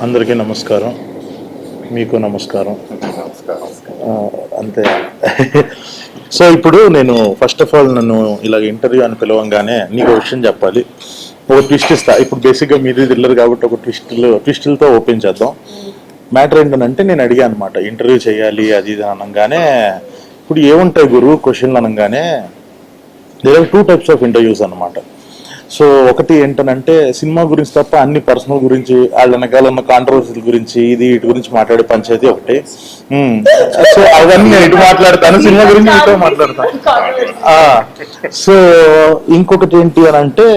అందరికీ నమస్కారం. మీకు నమస్కారం. అంతే. సో ఇప్పుడు నేను ఫస్ట్ ఆఫ్ ఆల్ నన్ను ఇలాగ ఇంటర్వ్యూ అని పిలవంగానే నీకు ఒక విషయం చెప్పాలి. ఒక ట్విస్ట్ ఇస్తా. ఇప్పుడు బేసిక్గా మీది థ్రిల్లర్ కాబట్టి ఒక ట్విస్టులతో ఓపెన్ చేద్దాం. మ్యాటర్ ఏంటంటే నేను అడిగాను అనమాట, ఇంటర్వ్యూ చేయాలి అది ఇది అనగానే, ఇప్పుడు ఏముంటాయి గురు క్వశ్చన్లు అనగానే, there are 2 types of interviews అనమాట. సో ఒకటి ఏంటనంటే సినిమా గురించి తప్ప అన్ని పర్సనల్ గురించి, వాళ్ళ వెనకాల ఉన్న కాంట్రవర్సీల గురించి, ఇది వీటి గురించి మాట్లాడే పంచాయతీ ఒకటి. సో అవన్నీ నేను ఇటు మాట్లాడతాను, సినిమా గురించి ఇటు మాట్లాడతాను. సో ఇంకొకటి ఏంటి అని అంటే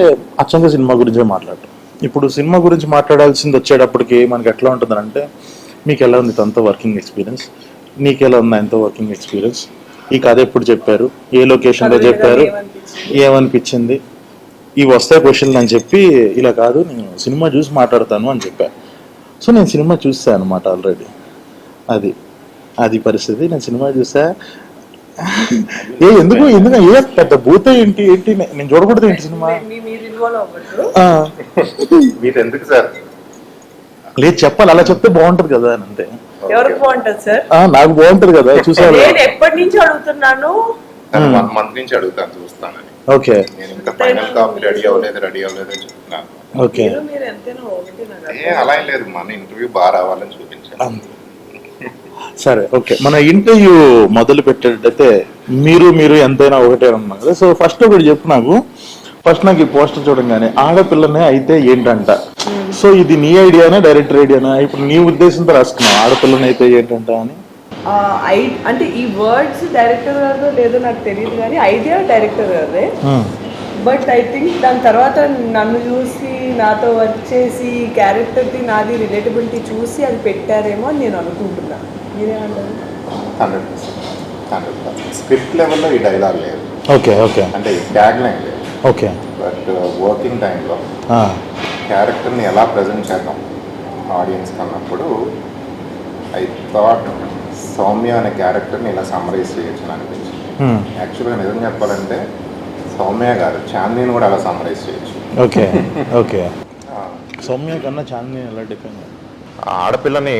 అచ్చంగా సినిమా గురించే మాట్లాడటం. ఇప్పుడు సినిమా గురించి మాట్లాడాల్సింది వచ్చేటప్పటికి మనకి ఎట్లా ఉంటుంది అంటే, మీకు ఎలా ఉంది తనతో వర్కింగ్ ఎక్స్పీరియన్స్, నీకు ఎలా ఉంది ఆయనతో వర్కింగ్ ఎక్స్పీరియన్స్, ఈ కథ ఎప్పుడు చెప్పారు, ఏ లొకేషన్లో చెప్పారు, ఏమనిపించింది, ఇవి వస్తాయి క్వశ్చన్లు అని చెప్పి, ఇలా కాదు నేను సినిమా చూసి మాట్లాడతాను అని చెప్పా. సో నేను సినిమా చూసాను అనమాట ఆల్రెడీ. అది అది పరిస్థితి. నేను సినిమా చూసా. ఎందుకు ఎందుకు ఏ పెద్ద భూత ఏంటి ఏంటి నేను చూడకూడదు ఏంటి సినిమా? ఎందుకు సార్? లేదు చెప్పాలి, అలా చెప్తే బాగుంటది కదా అని. అంతే. ఎవరికి బాగుంటది సార్? నాకు బాగుంటది కదా. చూసాను. నేను ఎప్పటి నుంచి అడుగుతున్నాను, 1 month నుంచి అడుగుతాను, చూస్తానని. ఓకే. నేను ఇంకా ఫైనల్ కాపీ రెడీ అవ్వలేదు చెప్తున్నాను. ఓకే. అలా ఏం లేదు, మన ఇంటర్వ్యూ బాగా రావాలని చూపించాను. సరే ఓకే, మన ఇంటర్వ్యూ మొదలు పెట్టేటైతే మీరు ఎంతైనా ఒకటే అన్నా కదా. సో ఫస్ట్ ఒకటి చెప్పు నాకు. ఫస్ట్ నాకు ఈ పోస్టర్ చూడంగానే ఆడపిల్లనే అయితే ఏంటంట. సో ఇది నీ ఐడియానా డైరెక్టర్ ఐడియానా? ఇప్పుడు నీ ఉద్దేశంతో రాసుకున్నావు ఆడపిల్లని అయితే ఏంటంట అని. అంటే ఈ వర్డ్స్ డైరెక్టర్ గారు లేదో నాకు తెలియదు, కానీ ఐడియా డైరెక్టర్ గారే. బట్ ఐ థింక్ దాని తర్వాత నన్ను చూసి, నాతో వర్క్ చేసి, క్యారెక్టర్ది నాది రిలేటబిలిటీ చూసి అది పెట్టారేమో అని నేను అనుకుంటున్నాను. మీరేమంటారు? 100% స్క్రిప్ట్ లెవెల్లో ఈ డైలాగ్ లేదు. Okay okay. అంటే ట్యాగ్ లైన్ లేదు. ఓకే. బట్ వర్కింగ్ టైంలో క్యారెక్టర్ని ఎలా ప్రజెంట్ చేద్దాం ఆడియన్స్ అన్నప్పుడు ఐ థాట్ సౌమ్య అనే క్యారెక్టర్ని ఇలా సమ్మరైజ్ చేయొచ్చు అని అనిపించింది. యాక్చువల్గా నిజం చెప్పాలంటే సౌమ్య గారు చాందిని కూడా అలా సమ్మరైజ్ చేయొచ్చు. Okay okay. సౌమ్య కన్నా చాందిని ఎలా డిఫైన్? ఆడపిల్లని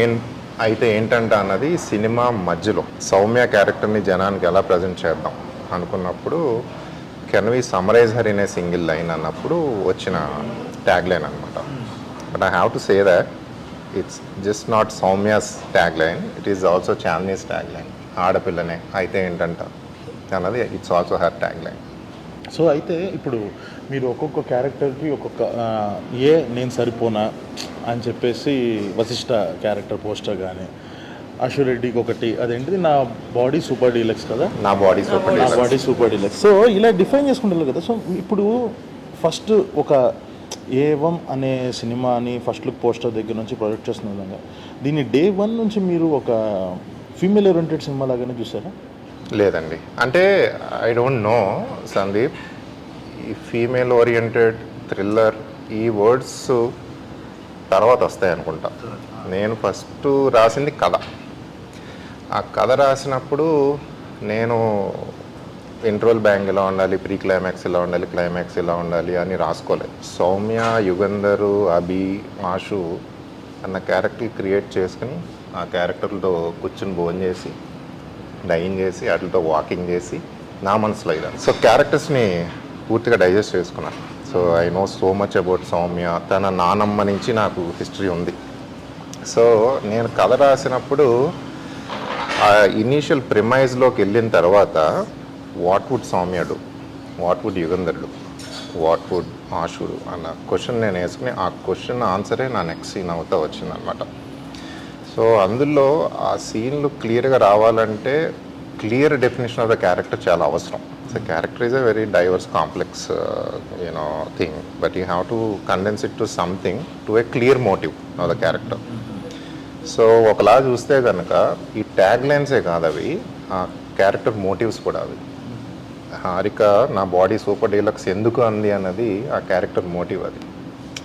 అయితే ఏంటంట అన్నది సినిమా మధ్యలో సౌమ్య క్యారెక్టర్ని జనానికి ఎలా ప్రజెంట్ చేద్దాం అనుకున్నప్పుడు can we summarise her in a single line అన్నప్పుడు వచ్చిన ట్యాగ్ లైన్ అనమాట. But I have to say that it's just not Soumya's tag line, it is also Chandini's tag line. ఆడపిల్లనే అయితే ఏంటంట అన్నది it's also her tag line. So అయితే ఇప్పుడు మీరు ఒక్కొక్క క్యారెక్టర్కి ఒక్కొక్క నేను సరిపోనా అని చెప్పేసి వశిష్ఠ క్యారెక్టర్ పోస్టర్ కానీ, అశురెడ్డికి ఒకటి అదేంటిది నా బాడీ సూపర్ డీలక్స్ కదా, నా బాడీ సూపర్ డీలక్స్. సో ఇలా డిఫైన్ చేసుకుంటారు కదా. సో ఇప్పుడు ఫస్ట్ ఒక ఏవం అనే సినిమాని ఫస్ట్ లుక్ పోస్టర్ దగ్గర నుంచి ప్రొజెక్ట్ చేస్తున్న విధంగా దీన్ని డే 1 నుంచి మీరు ఒక ఫీమేల్ ఓరియంటెడ్ సినిమా లాగానే చూసారా? లేదండి, అంటే ఐ డోంట్ నో సందీప్, ఈ ఫీమేల్ ఓరియంటెడ్ థ్రిల్లర్ ఈ వర్డ్స్ తర్వాత వస్తాయి అనుకుంటా. నేను ఫస్ట్ రాసింది కథ. ఆ కథ రాసినప్పుడు నేను ఇంటర్వల్ బ్యాంగ్ ఇలా ఉండాలి, ప్రీ క్లైమాక్స్ ఇలా ఉండాలి, క్లైమాక్స్ ఇలా ఉండాలి అని రాసుకోలేదు. సౌమ్య, యుగంధరు, అభి, ఆషు అన్న క్యారెక్టర్ క్రియేట్ చేసుకుని ఆ క్యారెక్టర్లతో కూర్చుని భోజనం చేసి, డైన్ చేసి, వాటితో వాకింగ్ చేసి నా మనసులో ఇలా సో క్యారెక్టర్స్ని పూర్తిగా డైజెస్ట్ చేసుకున్నాను. So I know so much about Soumya. తన నానమ్మ నుంచి నాకు హిస్టరీ ఉంది. సో నేను కథ రాసినప్పుడు ఆ ఇనీషియల్ ప్రిమైజ్లోకి వెళ్ళిన తర్వాత what would Soumya do, what would Yugandhar do, what would ఆషుడు అన్న క్వశ్చన్ నేను వేసుకుని ఆ క్వశ్చన్ ఆన్సరే నా నెక్స్ట్ సీన్ అవుతా వచ్చిందనమాట. సో అందులో ఆ సీన్లు క్లియర్గా రావాలంటే clear definition of the character చాలా అవసరం. So character is a very diverse complex thing, but you have to condense it to something to a clear motive of the character. So ఒకలా చూస్తే కనుక ఈ ట్యాగ్ లైన్సే కాదు అవి, ఆ క్యారెక్టర్ మోటివ్స్ కూడా అవి. హారిక నా బాడీ సూపర్ డీలక్స్ ఎందుకు అంది అన్నది ఆ క్యారెక్టర్ మోటివ్ అది.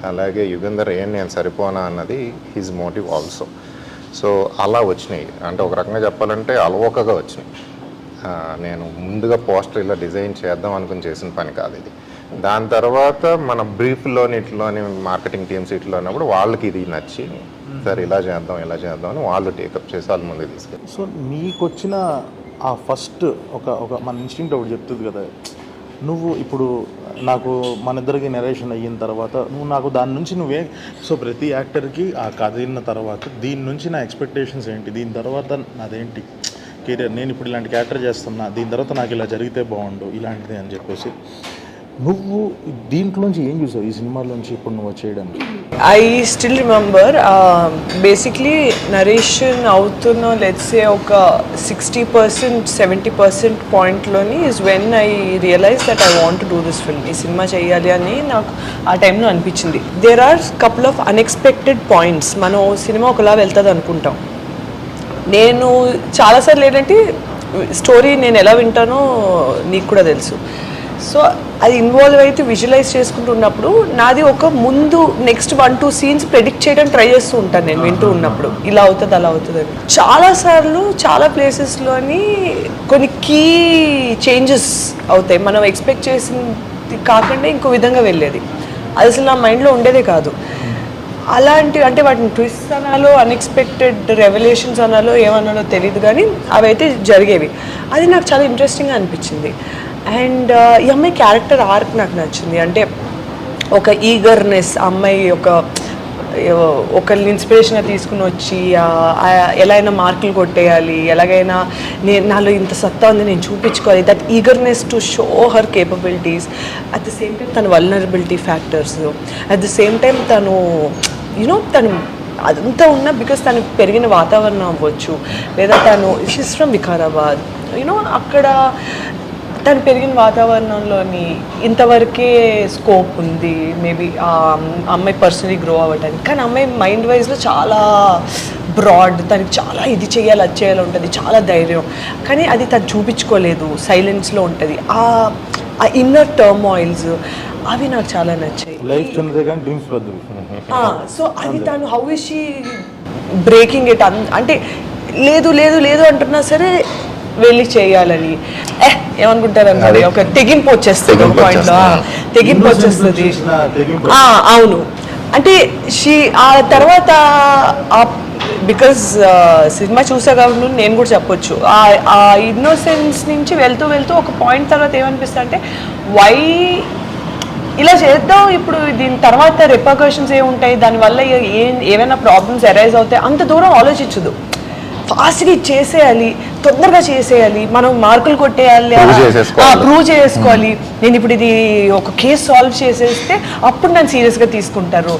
అలాగే యుగంధర్ నేను సరిపోనా అన్నది హిజ్ మోటివ్ ఆల్సో. సో అలా వచ్చినాయి. అంటే ఒక రకంగా చెప్పాలంటే అలవోకగా వచ్చినాయి. నేను ముందుగా పోస్టర్ ఇలా డిజైన్ చేద్దాం అనుకుని చేసిన పని కాదు ఇది. దాని తర్వాత మన బ్రీఫ్లోని ఇట్లోని మార్కెటింగ్ టీమ్స్ ఇట్లా ఉన్నప్పుడు వాళ్ళకి ఇది నచ్చి సరే ఇలా చేద్దాం అని వాళ్ళు టేకప్ చేసి వాళ్ళ ముందు తీసుకెళ్ళి. సో మీకు వచ్చిన ఆ ఫస్ట్ ఒక మన ఇన్స్టింక్ట్ ఒకటి చెప్తుంది కదా, నువ్వు ఇప్పుడు నాకు మన ఇద్దరికి నెరేషన్ అయిన తర్వాత నువ్వు నాకు దాని నుంచి నువ్వే, సో ప్రతి యాక్టర్కి ఆ కథ విన్న తర్వాత దీని నుంచి నా ఎక్స్పెక్టేషన్స్ ఏంటి, దీని తర్వాత నాదేంటి కెరీర్, నేను ఇప్పుడు ఇలాంటి క్యారెక్టర్ చేస్తున్నా, దీని తర్వాత నాకు ఇలా జరిగితే బాగుండు ఇలాంటిది అని చెప్పేసి నువ్వు దీంట్లోంచి ఏం చూసావు ఈ సినిమాలోంచి ఇప్పుడు నువ్వు చేయడానికి? I still remember basically narration అవుతున్న లెట్సే ఒక 60% 70% పాయింట్లోని is when I realise that I want to do this film. ఈ సినిమా చేయాలి అని నాకు ఆ టైంలో అనిపించింది. There are couple of unexpected points. మనం సినిమా ఒకలా వెళ్తుంది అనుకుంటాం. నేను చాలాసార్లు ఏంటంటే స్టోరీ నేను ఎలా వింటానో నీకు కూడా తెలుసు. సో అది ఇన్వాల్వ్ అయితే విజువలైజ్ చేసుకుంటున్నప్పుడు నాది ఒక ముందు నెక్స్ట్ 1-2 సీన్స్ ప్రెడిక్ట్ చేయడానికి ట్రై చేస్తూ ఉంటాను నేను వింటూ ఉన్నప్పుడు, ఇలా అవుతుంది అలా అవుతుంది అని. చాలాసార్లు చాలా ప్లేసెస్లోని కొన్ని కీ చేంజెస్ అవుతాయి. మనం ఎక్స్పెక్ట్ చేసింది కాకుండా ఇంకో విధంగా వెళ్ళేది. అది అసలు నా మైండ్లో ఉండేదే కాదు. అలాంటి అంటే వాటిని ట్విస్ట్ అనాలో అన్ఎక్స్పెక్టెడ్ రెవల్యూషన్స్ అనాలో ఏమన్నాలో తెలియదు, కానీ అవి అయితే జరిగేవి. అది నాకు చాలా ఇంట్రెస్టింగ్గా అనిపించింది. అండ్ ఈ అమ్మాయి క్యారెక్టర్ ఆర్క్ నాకు నచ్చింది. అంటే ఒక ఈగర్నెస్, అమ్మాయి ఒకరిని ఇన్స్పిరేషన్గా తీసుకుని వచ్చి ఎలా అయినా మార్కులు కొట్టేయాలి, ఎలాగైనా నాలో ఇంత సత్తా ఉంది నేను చూపించుకోవాలి, that eagerness to show her capabilities. At the same time తన vulnerability factors, at the same time తను తను అదంతా ఉన్నా బికాస్ తను పెరిగిన వాతావరణం అవ్వచ్చు, లేదా తను షీస్ ఫ్రమ్ వికారాబాద్, అక్కడ తను పెరిగిన వాతావరణంలోని ఇంతవరకే స్కోప్ ఉంది మేబీ ఆ అమ్మాయి పర్సనలీ గ్రో అవ్వడానికి. కానీ అమ్మాయి మైండ్ వైజ్లో చాలా బ్రాడ్, తనకి చాలా ఇది చేయాలి అది చేయాలి ఉంటుంది, చాలా ధైర్యం, కానీ అది తను చూపించుకోలేదు, సైలెన్స్లో ఉంటుంది. ఆ ఇన్నర్ టర్మాయిల్స్ అవి నాకు చాలా నచ్చాయి. సో అది తను how is she breaking it, అంటే లేదు లేదు లేదు అంటున్నా సరే వెళ్ళి చేయాలని ఏమనుకుంటారు అన్నది ఒక తెగింపు వచ్చేస్తుంది, ఒక పాయింట్లో తెగింపు వచ్చేస్తుంది. అవును, అంటే ఆ తర్వాత బికాజ్ సినిమా చూసా కాబట్టి నేను కూడా చెప్పొచ్చు, ఆ ఇన్నోసెన్స్ నుంచి వెళ్తూ వెళ్తూ ఒక పాయింట్ తర్వాత ఏమనిపిస్తుంది అంటే వై ఇలా చేద్దాం, ఇప్పుడు దీని తర్వాత రిపర్కషన్స్ ఏముంటాయి, దానివల్ల ఏమైనా ప్రాబ్లమ్స్ అరైజ్ అవుతాయి, అంత దూరం ఆలోచించదు. ఫాస్ట్గా చేసేయాలి, తొందరగా చేసేయాలి, మనం మార్కులు కొట్టేయాలి, ప్రూవ్ చేసుకోవాలి, నేను ఇప్పుడు ఇది ఒక కేసు సాల్వ్ చేసేస్తే అప్పుడు నన్ను సీరియస్గా తీసుకుంటారు,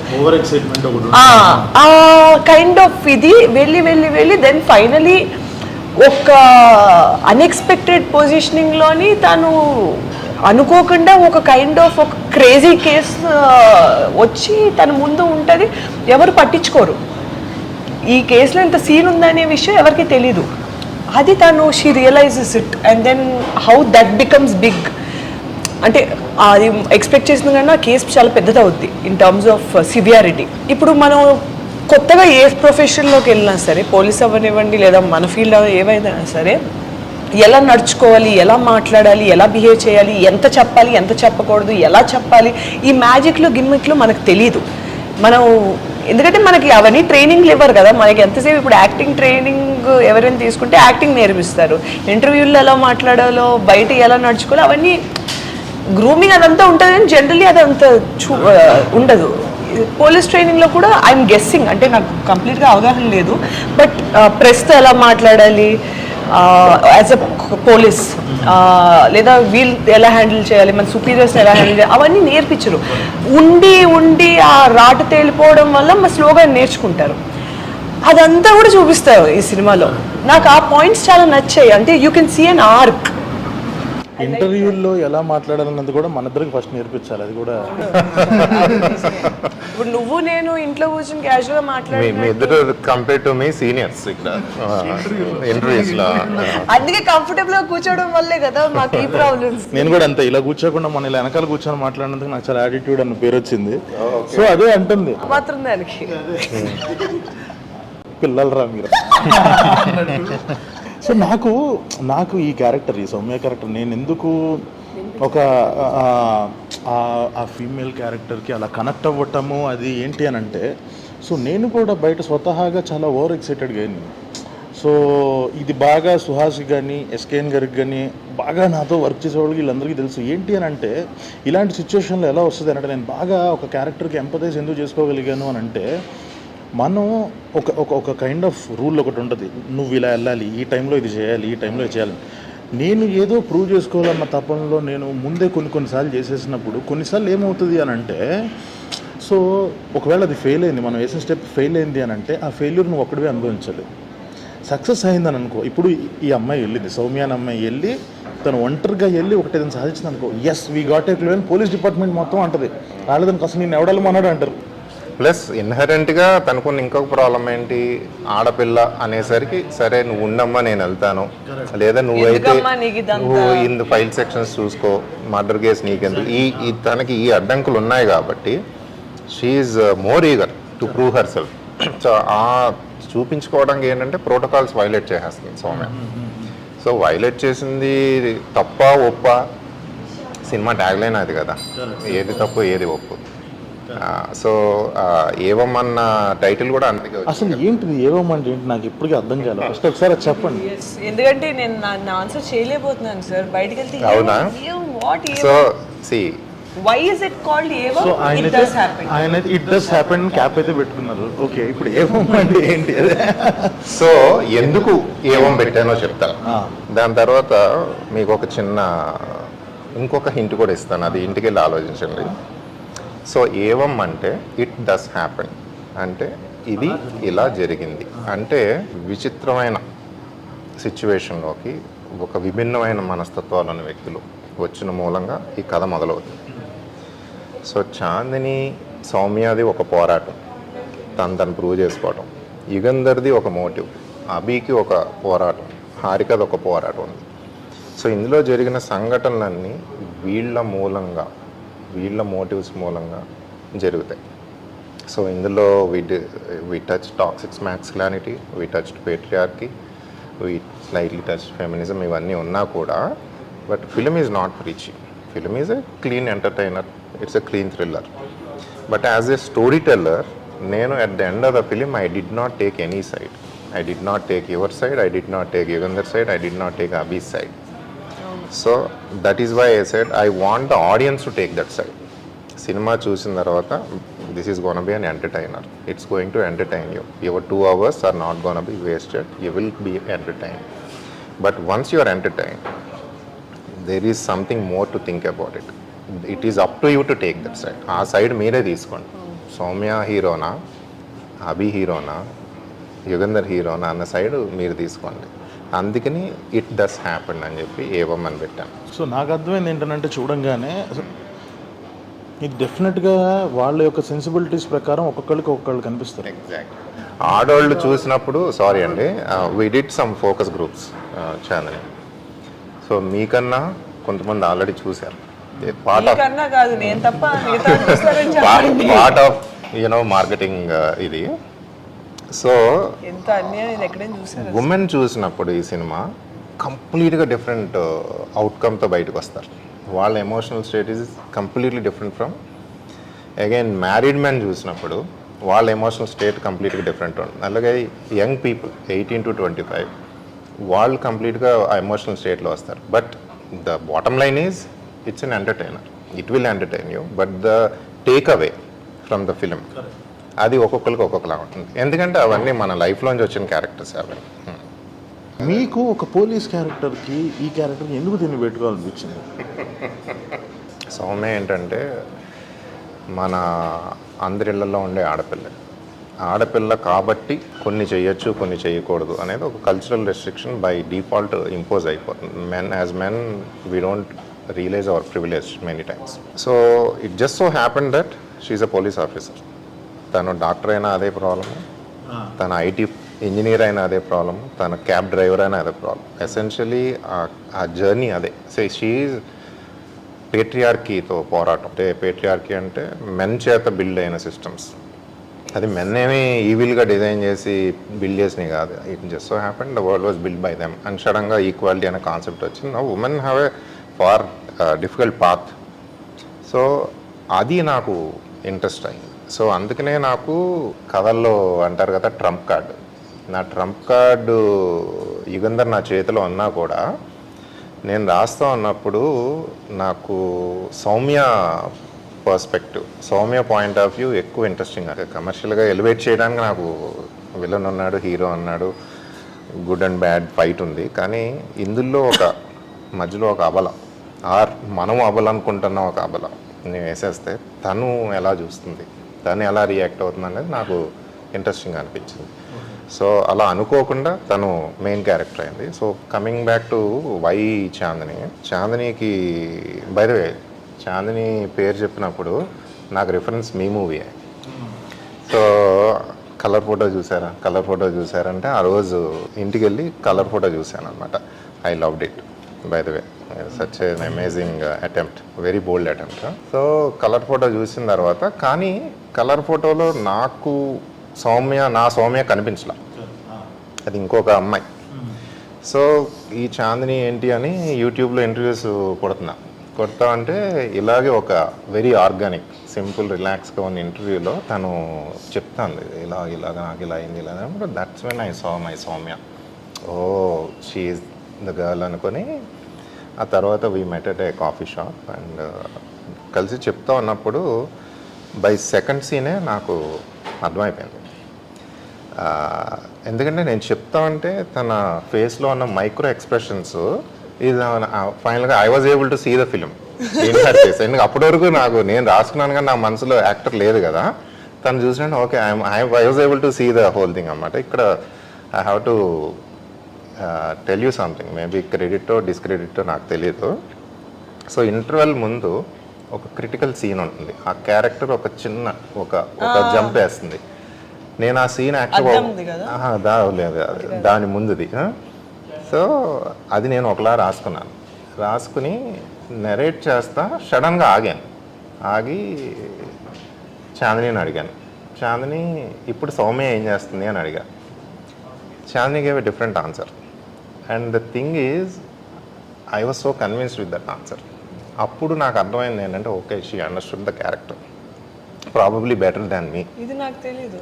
ఆ కైండ్ ఆఫ్ ఇది వెళ్ళి వెళ్ళి వెళ్ళి దెన్ ఫైనలీ ఒక అన్ఎక్స్పెక్టెడ్ పొజిషనింగ్లోని తను అనుకోకుండా ఒక కైండ్ ఆఫ్ ఒక క్రేజీ కేసు వచ్చి తన ముందు ఉంటుంది, ఎవరు పట్టించుకోరు. ఈ కేసులో ఇంత సీన్ ఉందనే విషయం ఎవరికి తెలీదు. అది తను she realizes it and then how that becomes big. అంటే అది ఎక్స్పెక్ట్ చేసిన కన్నా కేసు చాలా పెద్దది అవుద్ది ఇన్ టర్మ్స్ ఆఫ్ సివియారిటీ. ఇప్పుడు మనం కొత్తగా ఏ ప్రొఫెషన్లోకి వెళ్ళినా సరే, పోలీస్ అవ్వనివ్వండి లేదా మన ఫీల్డ్ ఏవైనా సరే, ఎలా నడుచుకోవాలి, ఎలా మాట్లాడాలి, ఎలా బిహేవ్ చేయాలి, ఎంత చెప్పాలి ఎంత చెప్పకూడదు, ఎలా చెప్పాలి, ఈ మ్యాజిక్లు గిమ్మిక్లు మనకు తెలీదు. మనం ఎందుకంటే మనకి అవన్నీ ట్రైనింగ్లు ఇవ్వరు కదా, మనకి ఎంతసేపు ఇప్పుడు యాక్టింగ్ ట్రైనింగ్ ఎవరైనా తీసుకుంటే యాక్టింగ్ నేర్పిస్తారు, ఇంటర్వ్యూల్లో ఎలా మాట్లాడాలో, బయట ఎలా నడుచుకోవాలో అవన్నీ గ్రూమింగ్ అదంతా ఉంటుంది, కానీ జనరల్లీ అదంతా ఉండదు. పోలీస్ ట్రైనింగ్లో కూడా ఐఎమ్ గెస్సింగ్, అంటే నాకు కంప్లీట్గా అవగాహన లేదు, బట్ ప్రెస్తో ఎలా మాట్లాడాలి యాజ్ అ పోలీస్, లేదా వీల్ ఎలా హ్యాండిల్ చేయాలి, మన సుపీరియర్స్ ఎలా హ్యాండిల్ చేయాలి, అవన్నీ నేర్పించరు. ఉండి ఉండి ఆ రాటు తేలిపోవడం వల్ల మా స్లోగా నేర్చుకుంటారు. అదంతా కూడా చూపిస్తారు ఈ సినిమాలో. నాకు ఆ పాయింట్స్ చాలా నచ్చాయి. అంటే you can see an arc. ఇంటర్వ్యూల్లో ఎలా మాట్లాడాలన్నది కూడా మన ఇద్దరికి ఫస్ట్ నేర్పించాలి. అది కూడా ఇప్పుడు నువ్వు నేను ఇంట్లో కూర్చొని క్యాజువల్గా మాట్లాడి మీ ఇద్దరు కంపేర్ టు మీ సీనియర్స్ ఇక్కడ ఇంటర్వ్యూస్ లో, అందుకే కంఫర్టబుల్ గా కూర్చోవడం వల్లే కదా మాకు ఈ ప్రాబ్లమ్స్. నేను కూడా అంతే, ఇలా కూర్చోకుండా మన ఇలా వెనకాల కూర్చొని మాట్లాడినందుకు నాకు చాలా యాటిట్యూడ్ అన్న పేరు వచ్చింది. సో అదే అంటుంది మాత్రం దానికి పిల్లలరా మీరు. సో నాకు ఈ క్యారెక్టర్, ఈ సౌమ్య క్యారెక్టర్ నేను ఎందుకు ఒక ఆ ఫీమేల్ క్యారెక్టర్కి అలా కనెక్ట్ అవ్వటము అది ఏంటి అని అంటే, సో నేను కూడా బయట స్వతహాగా చాలా ఓవర్ ఎక్సైటెడ్గా అయింది. సో ఇది బాగా సుహాస్కి కానీ ఎస్కేఎన్ గారికి కానీ బాగా నాతో వర్క్ చేసేవాళ్ళకి వీళ్ళందరికీ తెలుసు. ఏంటి అని అంటే ఇలాంటి సిచ్యువేషన్లో ఎలా వస్తుంది అంటే, నేను బాగా ఒక క్యారెక్టర్కి ఎంపథైజ్ ఎందుకు చేసుకోగలిగాను అని అంటే, మనం ఒక ఒక ఒక కైండ్ ఆఫ్ రూల్ ఒకటి ఉంటుంది. నువ్వు ఇలా వెళ్ళాలి, ఈ టైంలో ఇది చేయాలి, ఈ టైంలో ఇది చేయాలి. నేను ఏదో ప్రూవ్ చేసుకోవాలన్న తపనలో నేను ముందే కొన్నిసార్లు చేసేసినప్పుడు కొన్నిసార్లు ఏమవుతుంది అని అంటే, సో ఒకవేళ అది ఫెయిల్ అయింది, మనం వేసిన స్టెప్ ఫెయిల్ అయింది అని అంటే ఆ ఫెయిల్యూర్ నువ్వు ఒక్కడివే అనుభవించాలి. సక్సెస్ అయిందని అనుకో, ఇప్పుడు ఈ అమ్మాయి వెళ్ళింది, సౌమ్య అనే అమ్మాయి వెళ్ళి తను ఒంటరిగా వెళ్ళి ఒకటి ఏదైనా సాధించింది అనుకో, yes we got a clue అని పోలీస్ డిపార్ట్మెంట్ మొత్తం అంటది. వాళ్ళదానికి అసలు నేను ఎవడాలి అన్నాడు అంటారు. ప్లస్ ఇన్హరెంట్గా తనకున్న ఇంకొక ప్రాబ్లం ఏంటి, ఆడపిల్ల అనేసరికి సరే నువ్వు ఉండమ్మా నేను వెళ్తాను, లేదా నువ్వైతే ఎందుకమ్మా నీకు ఇదంతా? నువ్వు ఇన్ ఫైల్ సెక్షన్స్ చూసుకో, మర్డర్ కేసు నీకెందుకు, తనకి ఈ అడ్డంకులు ఉన్నాయి కాబట్టి she more eager to prove herself. So ఆ చూపించుకోవడానికి ఏంటంటే ప్రోటోకాల్స్ వైలేట్ చేసేస్తుంది సౌమ్య. సో వైలేట్ చేసింది తప్ప ఒప్ప, సినిమా ట్యాగ్లైన్ అది కదా, ఏది తప్పు ఏది ఒప్పు. సో ఏవమ్మన్న టైటిల్ కూడా అందుకే వచ్చింది. అసలు ఏంటిది ఏవమ్మంటే ఏంటి నాకు ఇప్పటికీ అర్థం కాలేదు. ఫస్ట్ ఒకసారి అది చెప్పండి. ఎందుకంటే నేను నా ఆన్సర్ చేయలేకపోతున్నాను సార్. బయటికి వెళ్తే అవునా? What so see why is it called ఏవం? So it does happen. ఆయన ఇట్ డస్ హ్యాపెన్ క్యాప్ అయితే పెట్టుకున్నారు. ఓకే, ఇప్పుడు ఏవమ్మంటే ఏంటి అదే? సో ఎందుకు ఏవం పెట్టానో చెప్తాను. దాని తర్వాత మీకు ఒక చిన్న ఇంకొక హింట్ కూడా ఇస్తాను, అది ఇంటికి వెళ్ళి ఆలోచించండి. సో ఏవం అంటే ఇట్ డస్ హ్యాపెన్ అంటే ఇది ఇలా జరిగింది అంటే విచిత్రమైన సిచ్యువేషన్లోకి ఒక విభిన్నమైన మనస్తత్వాలున్న వ్యక్తులు వచ్చిన మూలంగా ఈ కథ మొదలవుతుంది. సో చాందిని సౌమ్యది ఒక పోరాటం, తను ప్రూవ్ చేసుకోవటం, యుగంధర్ది ఒక మోటివ్, అభికి ఒక పోరాటం, హారికది ఒక పోరాటం ఉంది. సో ఇందులో జరిగిన సంఘటనలన్నీ వీళ్ళ మూలంగా, వీళ్ళ మోటివ్స్ మూలంగా జరుగుతాయి. సో ఇందులో we touch toxic masculinity, we touch patriarchy, we slightly touch feminism, ఇవన్నీ ఉన్నా కూడా but film is not preachy. Film is a clean entertainer, it's a clean thriller. But as a storyteller నేను at the end of the film I did not take any side. I did not take your side, I did not take Yugandhar side, I did not take Abhi's side. So that is why I said I want the audience to take that side. Cinema చూసిన తర్వాత this is gonna be an entertainer, it's going to entertain you. Your 2 hours are not gonna be wasted, you will be entertain. But once you are entertain there is something more to think about it. It is up to you to take that side. ఆ side మీరే తీసుకోండి. సౌమ్య హీరోనా, అభి హీరోనా, యుగంధర్ హీరోనా అన్న side మీరు తీసుకోండి. అందుకని ఇట్ డస్ హ్యాపెన్ అని చెప్పి ఏవం అని పెట్టాను. సో నాకు అర్థమైంది ఏంటంటే చూడంగానే ఇది డెఫినెట్గా వాళ్ళ యొక్క సెన్సిబిలిటీస్ ప్రకారం ఒక్కొక్కళ్ళు కనిపిస్తారు. ఎగ్జాక్ట్. ఆడవాళ్ళు చూసినప్పుడు సారీ అండి, we did some focus groups channel. So మీకన్నా కొంతమంది ఆల్రెడీ చూశారు. పార్ట్ కాదు నేను తప్ప మిగతా చూస్తారని చెప్పండి. ఆఫ్ మార్కెటింగ్ ఇది. సో ఎంత అన్యాయం ఇది ఎక్కడైనా చూసారు. ఉమెన్ చూసినప్పుడు ఈ సినిమా కంప్లీట్గా డిఫరెంట్ అవుట్కమ్తో బయటకు వస్తారు. వాళ్ళ emotional state is completely different from again married men చూసినప్పుడు వాళ్ళ ఎమోషనల్ స్టేట్ కంప్లీట్గా డిఫరెంట్ ఉంటుంది. అలాగే యంగ్ పీపుల్ 18 to 25 వాళ్ళు కంప్లీట్గా ఆ ఎమోషనల్ స్టేట్లో వస్తారు. But the bottom line is it's an entertainer, it will entertain you. But the take away from the film అది ఒక్కొక్కరికి ఒక్కొక్కలా ఉంటుంది. ఎందుకంటే అవన్నీ మన లైఫ్లోంచి వచ్చిన క్యారెక్టర్స్ అవన్నీ. మీకు ఒక పోలీస్ క్యారెక్టర్కి ఈ క్యారెక్టర్కి ఎందుకు దీన్ని పెట్టుకోవాలనిపించింది? సౌమ్య ఏంటంటే మన అందరిళ్లలో ఉండే ఆడపిల్ల కాబట్టి కొన్ని చేయొచ్చు కొన్ని చేయకూడదు అనేది ఒక cultural restriction by default impose అయిపోతుంది. As men we don't realise our privilege many times. So it just so happen that she a police officer. తను డాక్టర్ అయినా అదే ప్రాబ్లము, తన ఐటీ ఇంజనీర్ అయినా అదే ప్రాబ్లము, తన క్యాబ్ డ్రైవర్ అయినా అదే ప్రాబ్లం. ఎసెన్షియలీ ఆ జర్నీ అదే. సో షీఈ్ పేట్రియార్కీతో పోరాటం. అంటే పేట్రియార్కీ అంటే మెన్ చేత బిల్డ్ అయిన సిస్టమ్స్. అది మెన్ ఏమీ ఈవిల్గా డిజైన్ చేసి బిల్డ్ చేసినవి కాదు. It just so happen the world was build by them. And సడన్గా ఈక్వాలిటీ అనే కాన్సెప్ట్ వచ్చింది. Now women have a far difficult path. So అది నాకు ఇంట్రెస్ట్ అయింది. సో అందుకనే నాకు కథల్లో అంటారు కదా ట్రంప్ కార్డు, నా ట్రంప్ కార్డు యుగంధర్ నా చేతిలో ఉన్నా కూడా నేను రాస్తా ఉన్నప్పుడు నాకు Soumya perspective, Soumya point of view ఎక్కువ ఇంట్రెస్టింగ్. కమర్షియల్గా ఎలివేట్ చేయడానికి నాకు విలన్ ఉన్నాడు, హీరో అన్నాడు, గుడ్ అండ్ బ్యాడ్ ఫైట్ ఉంది. కానీ ఇందులో ఒక మధ్యలో ఒక అబల, ఆర్ మనం అబల అనుకుంటున్న ఒక అబల నేను వేసేస్తే తను ఎలా చూస్తుంది, తను ఎలా రియాక్ట్ అవుతుంది అనేది నాకు ఇంట్రెస్టింగ్ అనిపించింది. సో అలా అనుకోకుండా తను మెయిన్ క్యారెక్టర్ అయింది. So coming back to why Chandini, చాందినికి బై ద వే చాందిని పేరు చెప్పినప్పుడు నాకు రిఫరెన్స్ మీ మూవీ. సో కలర్ ఫోటో చూసారా, కలర్ ఫోటో చూసారంటే ఆ రోజు ఇంటికి వెళ్ళి కలర్ ఫోటో చూశాను అనమాట. I loved it by the way, such an amazing attempt, very bold attempt. So colour photo చూసిన తర్వాత, కానీ కలర్ ఫోటోలో నాకు నా సౌమ్య కనిపించలా, అది ఇంకొక అమ్మాయి. సో ఈ చాందిని ఏంటి అని యూట్యూబ్లో ఇంటర్వ్యూస్ కొడతా అంటే ఇలాగే ఒక వెరీ ఆర్గానిక్, సింపుల్, రిలాక్స్గా ఉన్న ఇంటర్వ్యూలో తను చెప్తాను ఇలాగ నాకు ఇలా అయింది ఇలా. That's when I saw my Soumya, oh she is the girl అనుకొని. ఆ తర్వాత we met at a coffee shop and కలిసి చెప్తా ఉన్నప్పుడు బై సెకండ్ సీనే నాకు అర్థమైపోయింది. ఎందుకంటే నేను చెప్తా ఉంటే తన ఫేస్లో ఉన్న మైక్రో ఎక్స్ప్రెషన్స్ ఇది ఫైనల్గా I was able to see the film in her face. ఎందుకంటే అప్పటి వరకు నేను రాసుకున్నాను కానీ నా మనసులో యాక్టర్ లేదు కదా. తను చూసినట్టు okay I was able to see the whole thing అన్నమాట. ఇక్కడ I have to tell you something, maybe క్రెడిటో డిస్క్రెడిటో నాకు తెలియదు. సో ఇంటర్వెల్ ముందు ఒక క్రిటికల్ సీన్ ఉంటుంది, ఆ క్యారెక్టర్ ఒక చిన్న ఒక జంప్ వేస్తుంది. నేను ఆ సీన్ లేదు దాని ముందుది. సో అది నేను ఒకలా రాసుకుని నెరేట్ చేస్తా, సడన్గా ఆగి చాందిని అడిగాను, చాందిని ఇప్పుడు సౌమ్య ఏం చేస్తుంది అని అడిగా. Chandini gave a different answer and the thing is I was so convinced with that answer. అప్పుడు నాకు అర్థమైంది ఏంటంటే okay, she understood the character probably better than me. ఇది నాకు తెలియదు.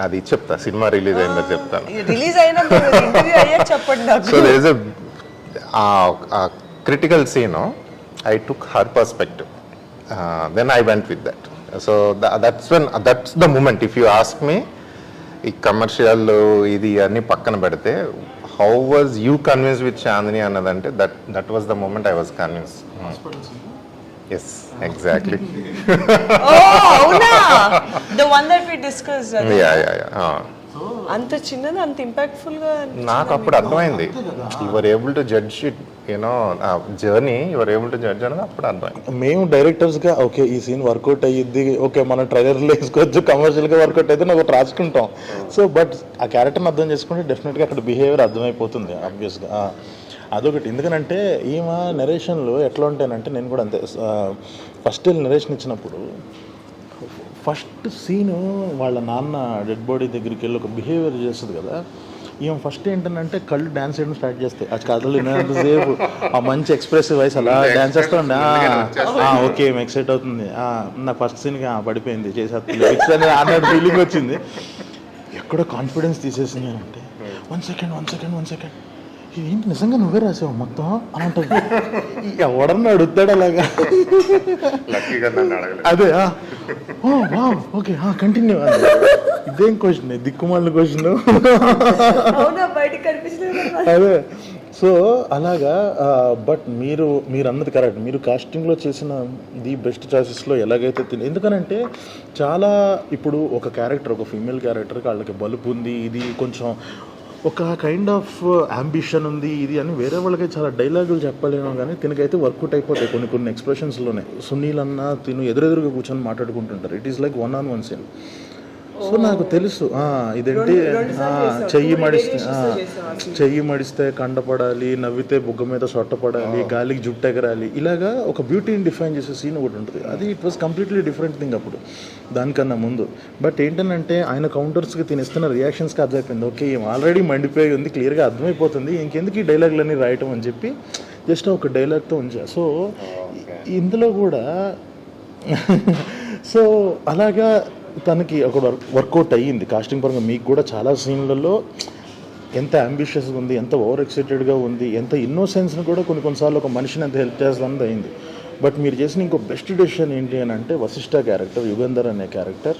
అది చెప్తా, సినిమా రిలీజ్ అయిందో చెప్తాను. రిలీజ్ అయినప్పుడు ఇంటర్వ్యూ అయ్యాక చెప్పండి నాకు. So there is a critical scene, I took her perspective, then I went with that. So that's the moment. If you ask me, ఈ కమర్షియల్ ఇది అన్ని పక్కన పెడితే how was you convince with Chandini అన్నదంటే that was the moment I was convince. Yes exactly. అవునా, the one that we discuss. అంత చిన్నది అంత ఇంపాక్ట్ఫుల్ గా నాకు అప్పుడు అర్థమైంది. You're able to judge it, you know ఆ journey you're able to judge అనేది అప్పుడు అర్థమైంది. మేము డైరెక్టర్స్గా ఓకే ఈ సీన్ వర్కౌట్ అయ్యిద్ది, ఓకే మన ట్రైలర్లో వేసుకోవచ్చు, కమర్షియల్గా వర్కౌట్ అయితే ఒకటి రాసుకుంటాం. సో బట్ ఆ క్యారెక్టర్ని అర్థం చేసుకుంటే డెఫినెట్గా అక్కడ బిహేవియర్ అర్థమైపోతుంది ఆబ్వియస్గా. అదొకటి. ఎందుకనంటే ఈమె నెరేషన్లో ఎట్లా ఉంటానంటే, నేను కూడా అంతే, ఫస్ట్ నెరేషన్ ఇచ్చినప్పుడు ఫస్ట్ సీను వాళ్ళ నాన్న డెడ్ బాడీ దగ్గరికి వెళ్ళి ఒక బిహేవియర్ చేస్తుంది కదా, ఈమె ఫస్ట్ ఏంటంటే కళ్ళు డ్యాన్స్ చేయడం స్టార్ట్ చేస్తాయి. ఆ కథలు వినేంతసేపు ఆ మంచి ఎక్స్ప్రెసివ్ వాయిస్ అలా డ్యాన్స్ చేస్తూ ఉండే ఓకే ఏం ఎక్సైట్ అవుతుంది. నా ఫస్ట్ సీన్కి పడిపోయింది చేసేస్తుంది అన్నట్టు ఫీలింగ్ వచ్చింది. ఎక్కడో కాన్ఫిడెన్స్ తీసేసింది అంటే వన్ సెకండ్ ఏంటి నిజంగా నువ్వే రాసావు మొత్తం అని అంటుంది. ఎవడన్నా అడుగుతాడు అలాగా. అదే ఓకే కంటిన్యూ. ఇదేం క్వశ్చన్, దిక్కుమాలిన క్వశ్చన్. అదే. సో అలాగా. బట్ మీరు అన్నది కరెక్ట్. మీరు కాస్టింగ్లో చేసిన ది బెస్ట్ చాయిసెస్లో ఎలాగైతే ఎందుకనంటే చాలా ఇప్పుడు ఒక క్యారెక్టర్, ఒక ఫీమేల్ క్యారెక్టర్కి వాళ్ళకి బలుపు ఉంది, ఇది కొంచెం ఒక కైండ్ ఆఫ్ అంబిషన్ ఉంది ఇది అని వేరే వాళ్ళకి చాలా డైలాగులు చెప్పలేము, కానీ తినకైతే వర్కౌట్ అయిపోతాయి కొన్ని ఎక్స్ప్రెషన్స్లోనే. సునీల్ అన్న తిను ఎదురెదురుగా కూర్చొని మాట్లాడుకుంటుంటారు. It is like 1-on-1 scene. So నాకు తెలుసు ఇదేంటి చెయ్యి మడిస్తే కండపడాలి, నవ్వితే బుగ్గ మీద సొట్టపడాలి, గాలికి జుట్టు ఎగరాలి, ఇలాగా ఒక బ్యూటీని డిఫైన్ చేసే సీన్ ఒకటి ఉంటుంది. అది it was completely different thing అప్పుడు దానికన్నా ముందు. బట్ ఏంటంటే ఆయన కౌంటర్స్కి తినిస్తున్న రియాక్షన్స్కి అర్థమైపోయింది, ఓకే ఏం ఆల్రెడీ మండిపోయి ఉంది, క్లియర్గా అర్థమైపోతుంది, ఇంకెందుకు ఈ డైలాగులన్నీ రాయటం అని చెప్పి జస్ట్ ఒక డైలాగ్తో ఉంచా. సో ఇందులో కూడా సో అలాగా తనకి ఒక వర్కౌట్ అయ్యింది కాస్టింగ్ పరంగా. మీకు కూడా చాలా సీన్లలో ఎంత అంబిషియస్గా ఉంది, ఎంత ఓవర్ ఎక్సైటెడ్గా ఉంది, ఎంత ఇన్నోసెన్స్ని కూడా కొన్నిసార్లు ఒక మనిషిని ఎంత హెల్ప్ చేస్తుంది అయింది. బట్ మీరు చేసిన ఇంకో బెస్ట్ డెసిషన్ ఏంటి అని అంటే వశిష్ఠ క్యారెక్టర్, యుగంధర్ అనే క్యారెక్టర్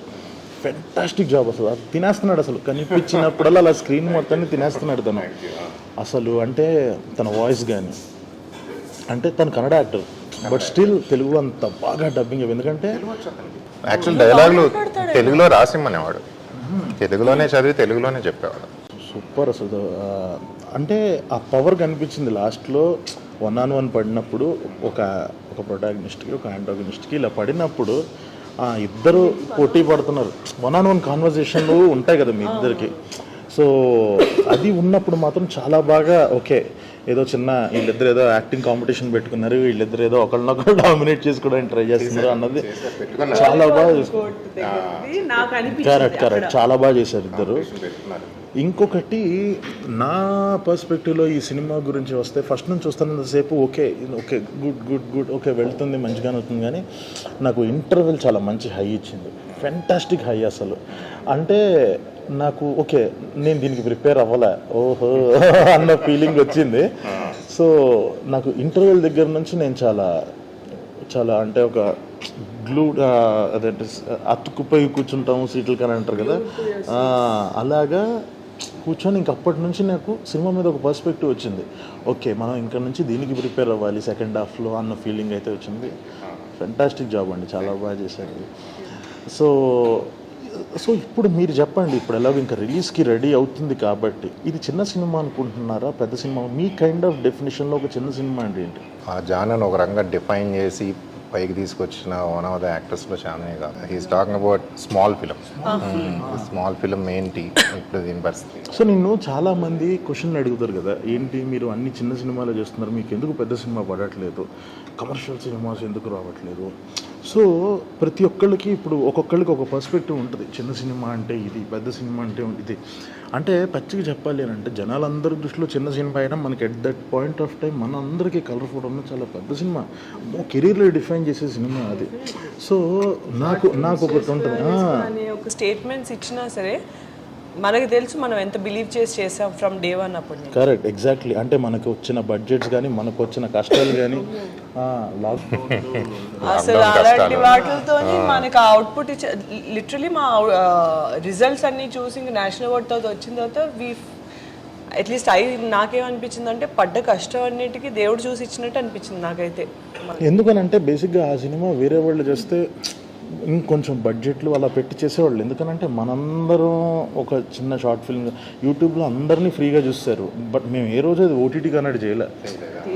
ఫెంటాస్టిక్ జాబ్. అసలు అది తినేస్తున్నాడు, అసలు కనిపించినప్పుడల్లా అలా స్క్రీన్ మొత్తాన్ని తినేస్తున్నాడు తను అసలు. అంటే తన వాయిస్ కానీ, అంటే తను Kannada actor but still Telugu అంత బాగా డబ్బింగ్. ఎందుకంటే యాక్చువల్ డైలాగులు తెలుగులో రాసిమ్మనేవాడు, తెలుగులోనే చదివి తెలుగులోనే చెప్పేవాడు. సూపర్ అసలు. అంటే ఆ పవర్ కనిపించింది లాస్ట్లో 1-on-1 పడినప్పుడు, ఒక ప్రొటాగనిస్ట్కి ఒక యాంటాగనిస్ట్కి ఇలా పడినప్పుడు ఇద్దరు పోటీ పడుతున్నారు. 1-on-1 కాన్వర్జేషన్లు ఉంటాయి కదా మీ ఇద్దరికి. సో అది ఉన్నప్పుడు మాత్రం చాలా బాగా ఓకే, ఏదో చిన్న వీళ్ళిద్దరు ఏదో యాక్టింగ్ కాంపిటీషన్ పెట్టుకున్నారు, వీళ్ళిద్దరు ఏదో ఒకళ్ళనొకళ్ళు డామినేట్ చేసుకోవడానికి ట్రై చేస్తున్నారు అన్నది చాలా బాగా కరెక్ట్ చాలా బాగా చేశారు ఇద్దరు. ఇంకొకటి నా పర్స్పెక్టివ్లో ఈ సినిమా గురించి వస్తే, ఫస్ట్ నుంచి చూస్తున్నంతసేపు okay okay good good good okay వెళ్తుంది మంచిగానే అవుతుంది, కానీ నాకు ఇంటర్వెల్ చాలా మంచి హై ఇచ్చింది, ఫెంటాస్టిక్ హై అసలు. అంటే నాకు ఓకే నేను దీనికి ప్రిపేర్ అవ్వలే ఓహో అన్న ఫీలింగ్ వచ్చింది. సో నాకు ఇంటర్వెల్ దగ్గర నుంచి నేను చాలా చాలా అంటే ఒక గ్లూ అదేంటి అతుక్కుపోయి కూర్చుంటాము సీట్లు కానీ అంటారు కదా, అలాగా కూర్చొని ఇంకప్పటి నుంచి నాకు సినిమా మీద ఒక పర్స్పెక్టివ్ వచ్చింది. ఓకే మనం ఇక్కడ నుంచి దీనికి ప్రిపేర్ అవ్వాలి సెకండ్ హాఫ్లో అన్న ఫీలింగ్ అయితే వచ్చింది. ఫెంటాస్టిక్ జాబ్ అండి, చాలా బాగా చేశారు. సో ఇప్పుడు మీరు చెప్పండి, ఇప్పుడు ఎలాగో ఇంకా రిలీజ్కి రెడీ అవుతుంది కాబట్టి ఇది చిన్న సినిమా అనుకుంటున్నారా పెద్ద సినిమా? మీ కైండ్ ఆఫ్ డెఫినేషన్లో ఒక చిన్న సినిమా అంటే ఏంటి? ఆ జానర్ ఒక రంగా డిఫైన్ చేసి పైకి తీసుకొచ్చిన వన్ ఆఫ్ ద యాక్టర్స్లో చాలానే కాదు. He's talking about small film ఏంటి ఇప్పుడు దీని పరిస్థితి. సో నిన్ను చాలా మంది క్వశ్చన్లు అడుగుతారు కదా, ఏంటి మీరు అన్ని చిన్న సినిమాలు చేస్తున్నారు, మీకు ఎందుకు పెద్ద సినిమా పడట్లేదు, కమర్షియల్ సినిమాస్ ఎందుకు రావట్లేదు? సో ప్రతి ఒక్కళ్ళకి ఇప్పుడు ఒక్కొక్కళ్ళకి ఒక పర్స్పెక్టివ్ ఉంటుంది, చిన్న సినిమా అంటే ఇది, పెద్ద సినిమా అంటే ఇది. అంటే పచ్చిగా చెప్పాలి అని అంటే జనాలందరి దృష్టిలో చిన్న సినిమా అయినా మనకి at that point of time మన అందరికీ కలర్ఫుల్ ఉన్న చాలా పెద్ద సినిమా, కెరీర్లో డిఫైన్ చేసే సినిమా అది. సో నాకు ఒకటి ఉంటుంది, ఒక స్టేట్మెంట్స్ ఇచ్చినా సరే మనకి తెలుసు మనం ఎంత బిలీవ్ చేసాం ఫ్రమ్ డే వన్ అప్పుడు. Correct, exactly. అంటే మనకు వచ్చిన బడ్జెట్స్ కానీ మనకు వచ్చిన కష్టాలు కానీ అసలు అలాంటి వాటితో మనకు అవుట్పుట్ లిటరలీ మా రిజల్ట్స్ అన్ని చూసి ఇంకా నేషనల్ అవార్డ్తో వచ్చిన తర్వాత అట్లీస్ట్ నాకేమనిపించింది అంటే పడ్డ కష్టం అన్నిటికీ దేవుడు చూసి ఇచ్చినట్టు అనిపించింది నాకైతే. ఎందుకనంటే బేసిక్గా ఆ సినిమా వేరే వాళ్ళు చేస్తే ఇంకొంచెం బడ్జెట్లు అలా పెట్టి చేసేవాళ్ళు. ఎందుకనంటే మనందరం ఒక చిన్న షార్ట్ ఫిల్మ్ యూట్యూబ్లో అందరినీ ఫ్రీగా చూస్తారు, బట్ మేము ఏ రోజు అది ఓటీటీకి అన్నట్టు చేయలే,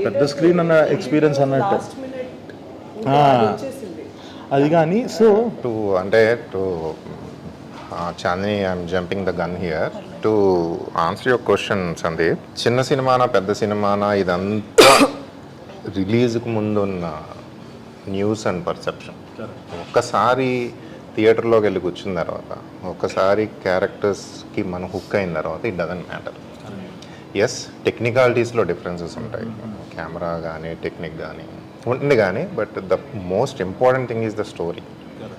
పెద్ద స్క్రీన్ అన్న ఎక్స్పీరియన్స్ అన్నట్టు అది. కానీ so Chandini I'm jumping the gun here to answer your question Sandeep. చిన్న సినిమానా పెద్ద సినిమానా ఇదంతా రిలీజ్కి ముందు ఉన్న న్యూస్ అండ్ పర్సెప్షన్. ఒక్కసారి థియేటర్లోకి వెళ్ళి కూర్చున్న తర్వాత, ఒక్కసారి క్యారెక్టర్స్కి మనం హుక్ అయిన తర్వాత ఇట్ డజంట్ మ్యాటర్. ఎస్ టెక్నికాలిటీస్లో డిఫరెన్సెస్ ఉంటాయి, కెమెరా కానీ టెక్నిక్ కానీ ఉంటుంది కానీ, but the most important thing is the story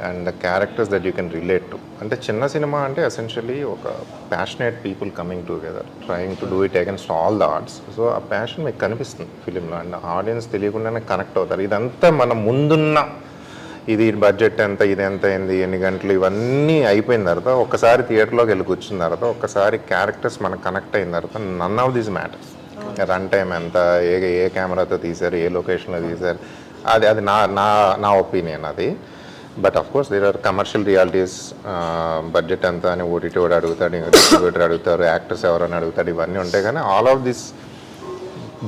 and the characters that you can relate to. అంటే చిన్న సినిమా అంటే ఎసెన్షియలీ ఒక passionate people coming together trying to do it against all the odds. So ఆ passion మీకు కనిపిస్తుంది ఫిలింలో and audience తెలియకుండానే కనెక్ట్ అవుతారు. ఇదంతా మన ముందున్న ఇది బడ్జెట్ ఎంత, ఇది ఎంత అయింది, ఎన్ని గంటలు, ఇవన్నీ అయిపోయిన తర్వాత ఒక్కసారి థియేటర్లోకి వెళ్ళి కూర్చున్న తర్వాత, ఒక్కసారి క్యారెక్టర్స్ మనకు కనెక్ట్ అయిన తర్వాత none of these matters. Run time ఎంత, ఏ కెమెరాతో తీశారు, ఏ లొకేషన్లో తీశారు, అది నా ఒపీనియన్ అది. But of course there are commercial realities. Budget ఎంత అని ఓటీటీ వాడు అడుగుతాడు, డిస్ట్రిబ్యూటర్ అడుగుతారు, యాక్టర్స్ ఎవరైనా అడుగుతారు, ఇవన్నీ ఉంటాయి. కానీ all of this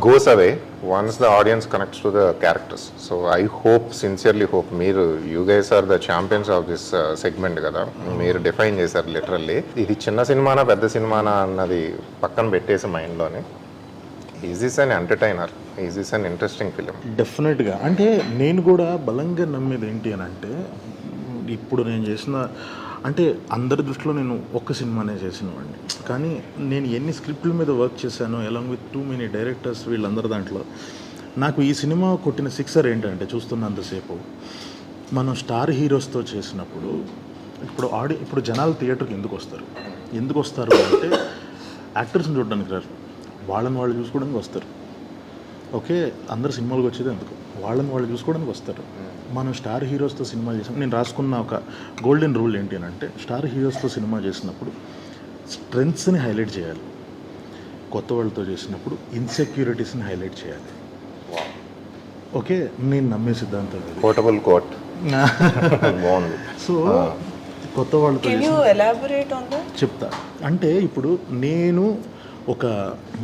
goes away once the audience connects to the characters. So I hope, sincerely hope, you guys are the champions of this segment కదా, మీరు డిఫైన్ చేశారు లిటరల్లీ. ఇది చిన్న సినిమానా పెద్ద సినిమానా అన్నది పక్కన పెట్టేసి మైండ్లోనే, is this an entertainer, is this an interesting film? డెఫినెట్గా. అంటే నేను కూడా బలంగా నమ్మేది ఏంటి అని అంటే, ఇప్పుడు నేను చేసిన అంటే అందరి దృష్టిలో నేను ఒక్క సినిమానే చేసినవాడిని, కానీ నేను ఎన్ని స్క్రిప్ట్ల మీద వర్క్ చేశానో along with too many directors, వీళ్ళందరి దాంట్లో నాకు ఈ సినిమా కొట్టిన సిక్సర్ ఏంటంటే చూస్తున్నంతసేపు మనం స్టార్ హీరోస్తో చేసినప్పుడు ఇప్పుడు జనాలు థియేటర్కి ఎందుకు వస్తారు అంటే యాక్టర్స్ని చూడడానికి రారు, వాళ్ళని వాళ్ళు చూసుకోవడానికి వస్తారు. ఓకే, అందరు సినిమాలకు వచ్చేది ఎందుకు, వాళ్ళని వాళ్ళు చూసుకోవడానికి వస్తారు. మనం స్టార్ హీరోస్తో సినిమా చేసాం. నేను రాసుకున్న ఒక గోల్డెన్ రూల్ ఏంటి అని అంటే, స్టార్ హీరోస్తో సినిమా చేసినప్పుడు స్ట్రెంగ్త్స్ని హైలైట్ చేయాలి, కొత్త వాళ్ళతో చేసినప్పుడు ఇన్సెక్యూరిటీస్ని హైలైట్ చేయాలి. ఓకే, నేను నమ్మే సిద్ధాంతం ఇది. పోర్టబుల్ కోట్ బాగుంది. సో కొత్త వాళ్ళతో చెప్తా అంటే, ఇప్పుడు నేను ఒక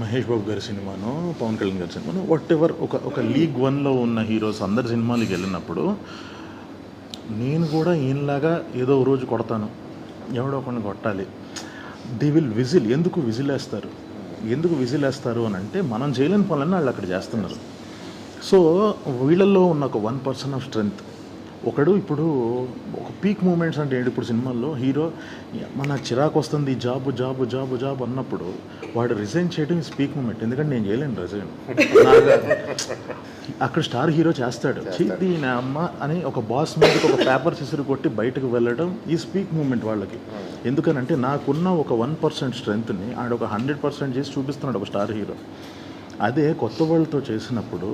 మహేష్ బాబు గారి సినిమానో పవన్ కళ్యాణ్ గారి సినిమానో వాట్ ఎవర్ ఒక లీగ్ 1లో ఉన్న హీరోస్ అందరి సినిమాలకి వెళ్ళినప్పుడు నేను కూడా ఈయనలాగా ఏదో ఒక రోజు కొడతాను, ఎవడో కొన్ని కొట్టాలి. They will whistle. ఎందుకు విజిల్ వేస్తారు అని అంటే, మనం చేయలేని పనులన్నీ వాళ్ళు అక్కడ చేస్తున్నారు. సో వీళ్ళల్లో ఉన్న ఒక 1% ఆఫ్ స్ట్రెంగ్త్ ఒకడు. ఇప్పుడు ఒక పీక్ మూమెంట్స్ అంటే ఏంటి, ఇప్పుడు సినిమాల్లో హీరో మన చిరాకు వస్తుంది జాబ్ అన్నప్పుడు వాడు రిజైన్ చేయడం ఇస్ పీక్ మూమెంట్. ఎందుకంటే నేను చేయలేను రిజైన్, అక్కడ స్టార్ హీరో చేస్తాడు. దీని అమ్మ అని ఒక బాస్ మీదకి ఒక పేపర్ సిసిరి కొట్టి బయటకు వెళ్ళడం ఈ స్పీక్ మూమెంట్ వాళ్ళకి. ఎందుకనంటే నాకున్న ఒక 1% స్ట్రెంగ్త్ని ఆడ ఒక 100% చేసి చూపిస్తున్నాడు ఒక స్టార్ హీరో. అదే కొత్త వాళ్ళతో చేసినప్పుడు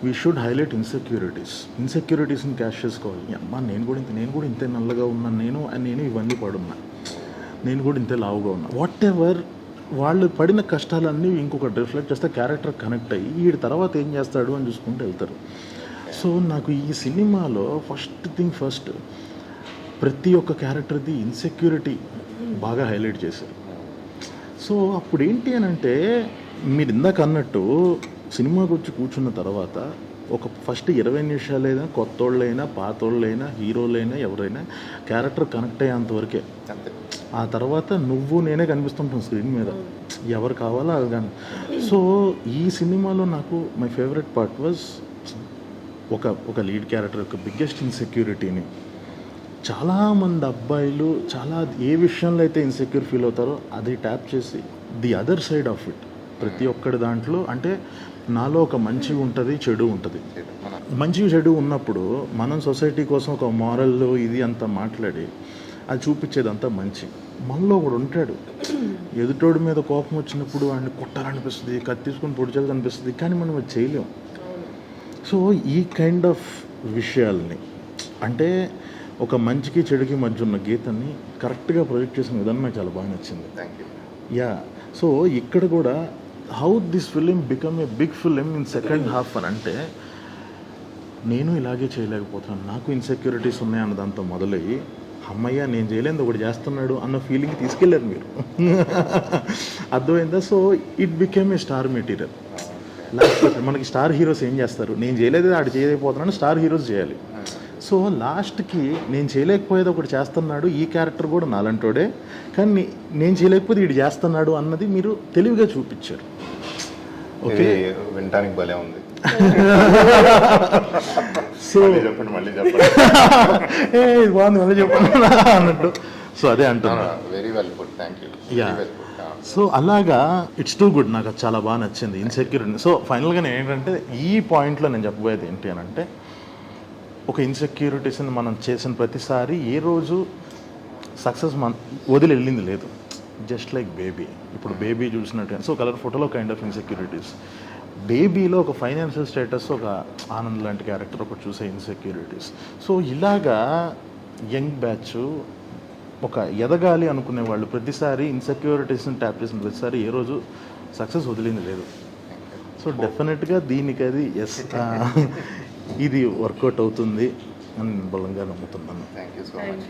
వీ షుడ్ హైలైట్ ఇన్సెక్యూరిటీస్ని క్యాష్ చేసుకోవాలి. అమ్మా నేను కూడా ఇంతే నల్లగా ఉన్నాను, నేను ఇవన్నీ పడున్నా, నేను కూడా ఇంతే లావుగా ఉన్నా, వాట్ ఎవర్ వాళ్ళు పడిన కష్టాలన్నీ ఇంకొకటి రిఫ్లెక్ట్ చేస్తే క్యారెక్టర్ కనెక్ట్ అయ్యి వీడి తర్వాత ఏం చేస్తాడు అని చూసుకుంటూ వెళ్తారు. సో నాకు ఈ సినిమాలో ఫస్ట్ ప్రతి ఒక్క క్యారెక్టర్ది ఇన్సెక్యూరిటీ బాగా హైలైట్ చేశారు. సో అప్పుడు ఏంటి అని అంటే, మీరు ఇందాక అన్నట్టు సినిమాకి వచ్చి కూర్చున్న తర్వాత ఒక ఫస్ట్ 20 నిమిషాలైనా కొత్తోళ్ళైనా పాతోళ్ళైనా హీరోలైనా ఎవరైనా క్యారెక్టర్ కనెక్ట్ అయ్యేంతవరకే. ఆ తర్వాత నువ్వు నేనే కనిపిస్తుంటాం స్క్రీన్ మీద, ఎవరు కావాలో అది కానీ. సో ఈ సినిమాలో నాకు మై ఫేవరెట్ పార్ట్ వాజ్ ఒక లీడ్ క్యారెక్టర్ యొక్క బిగ్గెస్ట్ ఇన్సెక్యూరిటీని చాలామంది అబ్బాయిలు ఏ విషయంలో అయితే ఇన్సెక్యూర్ ఫీల్ అవుతారో అది ట్యాప్ చేసి the other side of it ప్రతి ఒక్కటి దాంట్లో. అంటే నాలో ఒక మంచి ఉంటుంది, చెడు ఉంటుంది. మంచి చెడు ఉన్నప్పుడు మనం సొసైటీ కోసం ఒక మారల్ ఇది అంతా మాట్లాడి అది చూపించేదంతా మంచి. మనలో ఒకడు ఉంటాడు, ఎదుటోడి మీద కోపం వచ్చినప్పుడు వాడిని కొట్టాలనిపిస్తుంది, కత్తి తీసుకొని పొడిచాలనిపిస్తుంది, కానీ మనం అది చేయలేం. సో ఈ కైండ్ ఆఫ్ విషయాల్ని అంటే ఒక మంచికి చెడుకి మధ్య ఉన్న గీతాన్ని కరెక్ట్గా ప్రొజెక్ట్ చేసిన విధానం నాకు చాలా బాగా నచ్చింది. యా, సో ఇక్కడ కూడా how this film become a big film in second half అని అంటే, నేను ఇలాగే చేయలేకపోతున్నాను, నాకు ఇన్సెక్యూరిటీస్ ఉన్నాయన్న దాంతో మొదలయ్యి అమ్మయ్య నేను చేయలేదు ఒకటి చేస్తున్నాడు అన్న ఫీలింగ్ తీసుకెళ్ళారు మీరు. అర్థమైందా? So it became a star material. Last మనకి స్టార్ హీరోస్ ఏం చేస్తారు, నేను చేయలేదు ఆడు చేయలేకపోతున్నాను, స్టార్ హీరోస్ చేయాలి. సో లాస్ట్కి నేను చేయలేకపోయేది ఒకటి చేస్తున్నాడు, ఈ క్యారెక్టర్ కూడా నాలంటోడే, కానీ నేను చేయలేకపోతే వీడు చేస్తున్నాడు అన్నది మీరు తెలివిగా చూపించారు. ఓకే, వినటానికి భలే ఉంది. సో చెప్పండి మళ్ళీ బాగుంది మళ్ళీ చెప్పండి అన్నట్టు. సో అదే అంటున్నా. Very well good, thank you. Yeah, so అలాగా ఇట్స్ టూ గుడ్, నాకు చాలా బాగా నచ్చింది ఇన్సెక్యూరిటీ. సో ఫైనల్గా నేను ఏంటంటే ఈ పాయింట్లో నేను చెప్పబోయేది ఏంటి అని అంటే, ఒక ఇన్సెక్యూరిటీస్ని మనం చేసిన ప్రతిసారి ఏ రోజు సక్సెస్ వదిలి వెళ్ళింది లేదు. జస్ట్ లైక్ బేబీ, ఇప్పుడు బేబీ చూసినట్టు. సో కలర్ ఫోటోలో కైండ్ ఆఫ్ ఇన్సెక్యూరిటీస్, బేబీలో ఒక ఫైనాన్షియల్ స్టేటస్, ఒక ఆనంద్ లాంటి క్యారెక్టర్ ఒకటి చూసే ఇన్సెక్యూరిటీస్. సో ఇలాగా యంగ్ బ్యాచ్ ఒక ఎదగాలి అనుకునే వాళ్ళు ప్రతిసారి ఇన్సెక్యూరిటీస్ని ట్యాప్ చేసిన ప్రతిసారి ఏ రోజు సక్సెస్ వదిలింది లేదు. సో డెఫినెట్గా దీనికి అది ఎస్ ఇది వర్కౌట్ అవుతుంది అని నేను బలంగా నమ్ముతున్నాను. Thank you so much.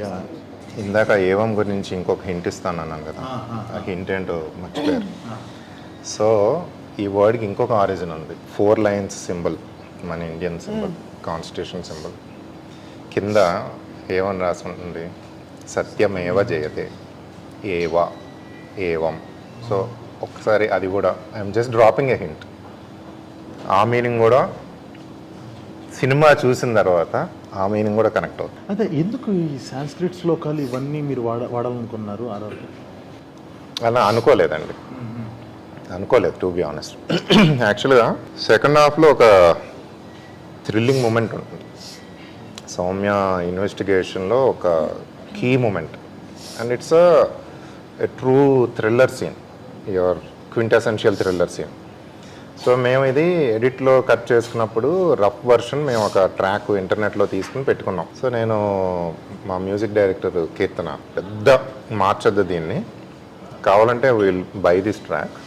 Yeah, ఇందాక ఏవం గురించి ఇంకొక హింట్ ఇస్తాను అన్నాను కదా, ఆ హింట్ ఏంటో మర్చిపోయారు. సో ఈ వర్డ్కి ఇంకొక ఆరిజిన్ ఉంది. 4 lines సింబల్, మన ఇండియన్ సింబల్, కాన్స్టిట్యూషన్ సింబల్. కింద ఏమని రాసి ఉంటుంది, సత్యమేవ జయతే, ఏవం. సో ఒక్కసారి అది కూడా I'm just dropping A hint. ఆ మీనింగ్ కూడా సినిమా చూసిన తర్వాత ఆ మీనింగ్ కూడా కనెక్ట్ అవుతుంది. అదే ఎందుకు ఈ సాంస్క్రిట్ శ్లోకాలు ఇవన్నీ మీరు వాడాలనుకున్నారు? అలా అనుకోలేదు, టు బి ఆనెస్ట్. యాక్చువల్గా సెకండ్ హాఫ్లో ఒక థ్రిల్లింగ్ మూమెంట్ ఉంటుంది. సో సౌమ్య ఇన్వెస్టిగేషన్లో ఒక key moment and it's a true thriller scene, your quintessential thriller scene. So మేము ఇది ఎడిట్లో కట్ చేసుకున్నప్పుడు రఫ్ వర్షన్ మేము ఒక ట్రాక్ ఇంటర్నెట్లో తీసుకుని పెట్టుకున్నాం. సో నేను మా మ్యూజిక్ డైరెక్టర్ కీర్తన పెద్ద మార్చొద్దు దీన్ని, కావాలంటే విల్ బై దిస్ ట్రాక్,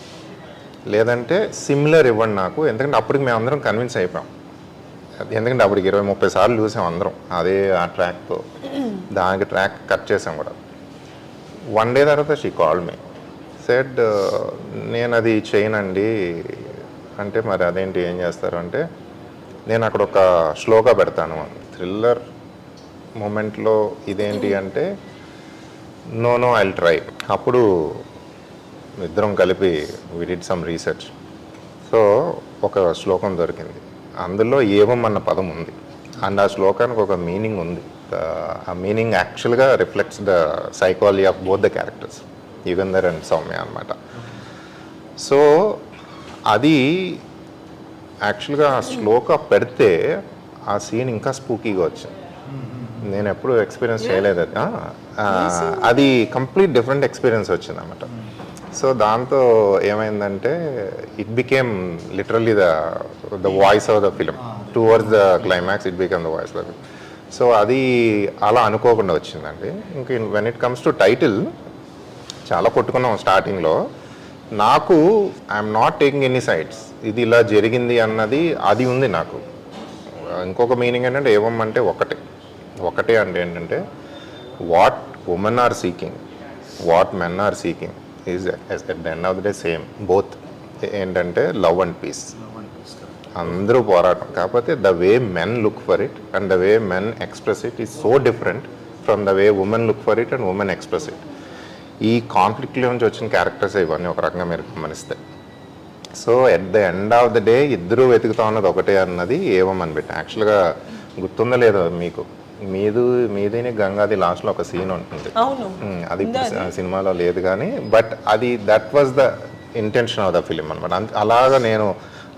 లేదంటే సిమిలర్ ఇవ్వండి నాకు, ఎందుకంటే అప్పటికి మేము అందరం కన్విన్స్ అయిపోయాం. ఎందుకంటే అప్పటికి 20-30 సార్లు చూసాం అందరం అదే ఆ ట్రాక్తో, దానికి ట్రాక్ కట్ చేసాం కూడా. వన్ డే తర్వాత షీ కాల్డ్ మీ, సెడ్ నేను అది చేయనండి అంటే, మరి అదేంటి ఏం చేస్తారు అంటే, నేను అక్కడ ఒక శ్లోక పెడతాను థ్రిల్లర్ మూమెంట్లో, ఇదేంటి అంటే నో ఐ విల్ ట్రై. అప్పుడు ఇద్దరం కలిపి we did some research. So ఒక శ్లోకం దొరికింది, అందులో ఏవం అన్న పదం ఉంది అండ్ ఆ శ్లోకానికి ఒక మీనింగ్ ఉంది. ఆ మీనింగ్ యాక్చువల్గా reflects the psychology of both the characters, Yugandhar and Soumya అనమాట. సో అది యాక్చువల్గా ఆ శ్లోక పెడితే ఆ సీన్ ఇంకా స్పూకీగా వచ్చింది. నేను ఎప్పుడు ఎక్స్పీరియన్స్ చేయలేదు అది. అది కంప్లీట్ డిఫరెంట్ ఎక్స్పీరియన్స్ వచ్చింది అన్నమాట. సో దాంతో ఏమైందంటే it became literally the voice of the film towards the climax, it became the voice of the film. So అది అలా అనుకోకుండా వచ్చిందండి. ఇంక when it comes to title చాలా కొట్టుకున్నాం స్టార్టింగ్లో. నాకు I'm not taking any sides, ఇది ఇలా జరిగింది అన్నది అది ఉంది నాకు. ఇంకొక మీనింగ్ ఏంటంటే ఏవం అంటే ఒకటే అంటే ఏంటంటే what women are seeking, what men are seeking is at the end of the day same, both. ఏంటంటే లవ్ అండ్ పీస్, అందరూ పోరాటం. కాకపోతే the way men look for it and the way men express it is so different from the way women look for it and women express it. ఈ కాన్ఫ్లిక్ట్లో నుంచి వచ్చిన characters ఇవన్నీ ఒక రకంగా మీరు గమనిస్తే. So at the end of the day ఇద్దరూ వెతుకుతా ఉన్నది ఒకటే అన్నది ఏమని పెట్టి. యాక్చువల్గా గుర్తుందో లేదో మీకు, మీదిని గంగాది లాస్ట్లో ఒక సీన్ ఉంటుంది, అది సినిమాలో లేదు కానీ, బట్ అది that was the intention of the film అనమాట. అలాగా నేను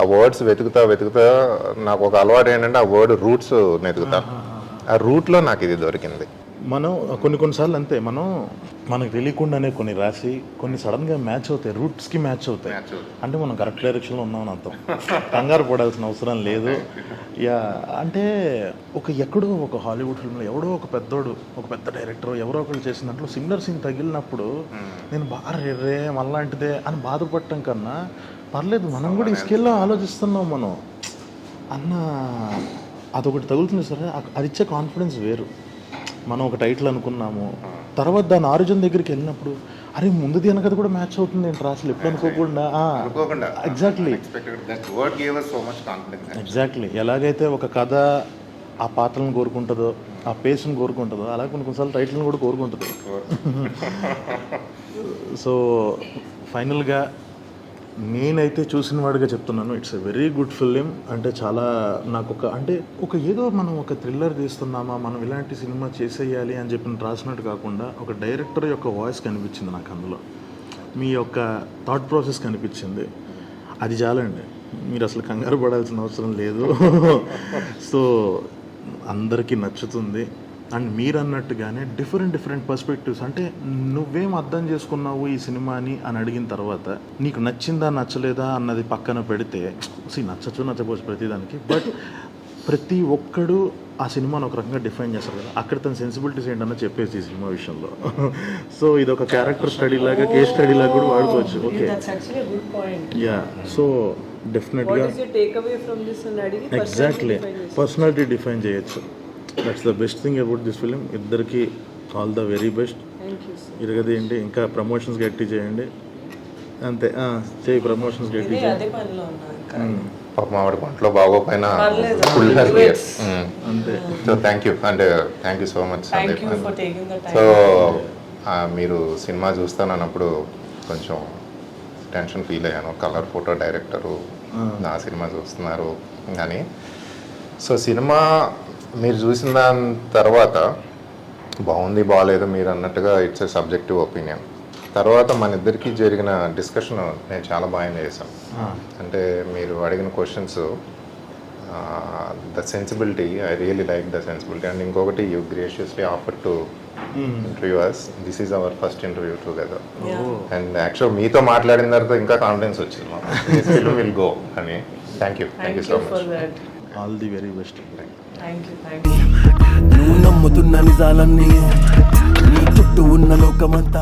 ఆ వర్డ్స్ వెతుకుతా నాకు ఒక అలవాటు ఏంటంటే ఆ వర్డ్ రూట్స్ వెతుకుతాను. ఆ రూట్లో నాకు ఇది దొరికింది. మనం కొన్నిసార్లు అంతే, మనకు తెలియకుండానే కొన్ని రాసి కొన్ని సడన్గా మ్యాచ్ అవుతాయి, రూట్స్కి మ్యాచ్ అవుతాయి. అంటే మనం కరెక్ట్ డైరెక్షన్లో ఉన్నామని అర్థం, కంగారు పడాల్సిన అవసరం లేదు. యా అంటే ఎక్కడో ఒక హాలీవుడ్ ఫిల్మ్లో ఎవడో ఒక పెద్ద డైరెక్టర్ ఎవరో ఒకరు చేసిన దాంట్లో సిమిలర్ సీన్ తగిలినప్పుడు నేను బాగా రే మళ్ళాంటిదే అని బాధపడటం కన్నా పర్లేదు, మనం కూడా ఈ స్కేల్లో ఆలోచిస్తున్నాం మనం అన్న అదొకటి తగులుతుంది సరే, అది ఇచ్చే కాన్ఫిడెన్స్ వేరు. మనం ఒక టైటిల్ అనుకున్నాము, తర్వాత దాని ఆరిజిన్ దగ్గరికి వెళ్ళినప్పుడు అరే ముందుది వెనకది కూడా మ్యాచ్ అవుతుంది ఏంటి అసలు ఎప్పుడు అనుకోకుండా. ఎగ్జాక్ట్లీ ఎలాగైతే ఒక కథ ఆ పాత్రలను కోరుకుంటుందో, ఆ పేస్ని కోరుకుంటుందో, అలాగే కొన్నిసార్లు టైటిల్ని కూడా కోరుకుంటుంది. సో ఫైనల్గా నేనైతే చూసిన వాడిగా చెప్తున్నాను, it's a very good film. అంటే చాలా నాకు ఒక ఏదో మనం ఒక థ్రిల్లర్ తీస్తున్నామా, మనం ఇలాంటి సినిమా చేసేయాలి అని చెప్పి రాసినట్టు కాకుండా ఒక డైరెక్టర్ యొక్క వాయిస్ కనిపించింది నాకు అందులో, మీ యొక్క థాట్ ప్రాసెస్ కనిపించింది. అది చాలండి, మీరు అసలు కంగారు పడాల్సిన అవసరం లేదు. సో అందరికీ నచ్చుతుంది. అండ్ మీరు అన్నట్టుగానే డిఫరెంట్ పర్స్పెక్టివ్స్, అంటే నువ్వేం అర్థం చేసుకున్నావు ఈ సినిమాని అని అడిగిన తర్వాత నీకు నచ్చిందా నచ్చలేదా అన్నది పక్కన పెడితే, నచ్చకపోవచ్చు ప్రతిదానికి, బట్ ప్రతి ఒక్కడు ఆ సినిమాను ఒక రకంగా డిఫైన్ చేస్తారు కదా, అక్కడ తన సెన్సిబిలిటీస్ ఏంటన్నా చెప్పేసి ఈ సినిమా విషయంలో. సో ఇది ఒక క్యారెక్టర్ స్టడీ లాగా, కేస్ స్టడీ లాగా కూడా వాడుకోవచ్చు. Okay, yeah. సో డెఫినెట్గా ఎగ్జాక్ట్లీ పర్సనాలిటీ డిఫైన్ చేయొచ్చు. That's the best thing about this film. ఇద్దరికి ఆల్ ద వెరీ బెస్ట్. ఇరగది ఏంటి, ఇంకా ప్రమోషన్స్ గట్టి చేయండి అంతే, చేయి ప్రమోషన్స్ గట్టి చేయండి. మామిడి పంటలో బాగోపోయినా అంతే. So thank you so much. So మీరు సినిమా చూస్తానన్నప్పుడు కొంచెం టెన్షన్ ఫీల్ అయ్యాను, కలర్ ఫోటో డైరెక్టరు నా సినిమా చూస్తున్నారు అని. సో సినిమా మీరు చూసిన దాని తర్వాత బాగుంది బాగాలేదు మీరు అన్నట్టుగా ఇట్స్ ఏ సబ్జెక్టివ్ ఒపీనియన్. తర్వాత మన ఇద్దరికి జరిగిన డిస్కషన్ నేను చాలా బాగా చేశాను. అంటే మీరు అడిగిన questions the sensibility, I really like the sensibility. And ఇంకొకటి you graciously offer to interview us. This is our first interview together. And actual మీతో మాట్లాడిన తర్వాత ఇంకా కాన్ఫిడెన్స్ వచ్చింది మాకు. విల్ గో అని. Thank you so for much. that. All the very best. Thank you. నువ్వు నమ్ముతున్న నిజాలన్నీ నీ చుట్టూ ఉన్న లోకమంతా